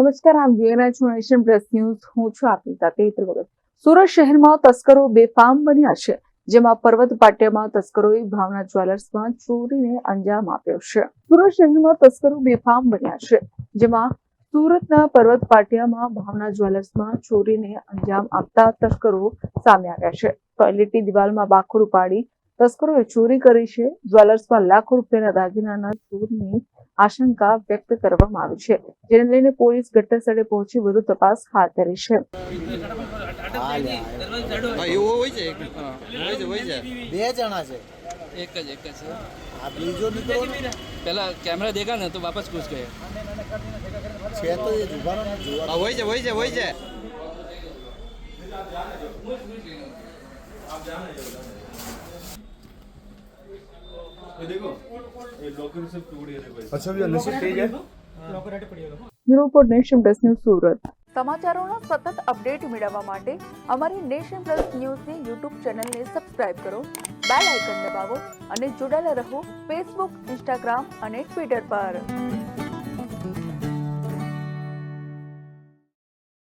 નમસ્કાર, આપ જોઈ રહ્યા છો નેશન પ્લસ ન્યૂઝ. હું છું આપની સાથે હેતલ ભગત. સુરત શહેરમાં તસ્કરો બેફામ બન્યા છે, જેમાં પર્વત પાટિયામાં તસ્કરોએ ભાવના જ્વેલર્સમાં ચોરીને અંજામ આપ્યો છે. સુરત શહેરમાં તસ્કરો બેફામ બન્યા છે, જેમાં સુરતના પર્વત પાટિયામાં ભાવના જ્વેલર્સમાં ચોરીને અંજામ આપતા તસ્કરો સામે આવ્યા છે. ટોયલેટની દિવાલમાં બાખુર પાડી તસ્કરોએ ચોરી કરી છે. જ્વેલર્સમાં લાખો રૂપિયાના દાગીનાના ચોરીની આશંકા વ્યક્ત કરવામાં આવી છે, જેને લઈને પોલીસ ઘટનાસ્થળે પહોંચી વધુ તપાસ હાથ ધરી છે. બે જણા છે, एक है આ બીજો નીકળો ને पहला कैमरा देखा ना तो वापस घुस गए છે તો એ જુબાનો જોવા वही है देखो ये लॉकर से टूट गए भाई। अच्छा भी नसीब तेज है bureau report, nation plus news, Surat. સમાચારોના સતત અપડેટ મેળવવા માટે અમારી નેશન પ્લસ ન્યૂઝની યુટ્યુબ ચેનલને સબસ્ક્રાઇબ કરો, બેલ આઇકન દબાવો અને જોડાયેલા રહો ફેસબુક, ઇન્સ્ટાગ્રામ અને ટ્વિટર પર.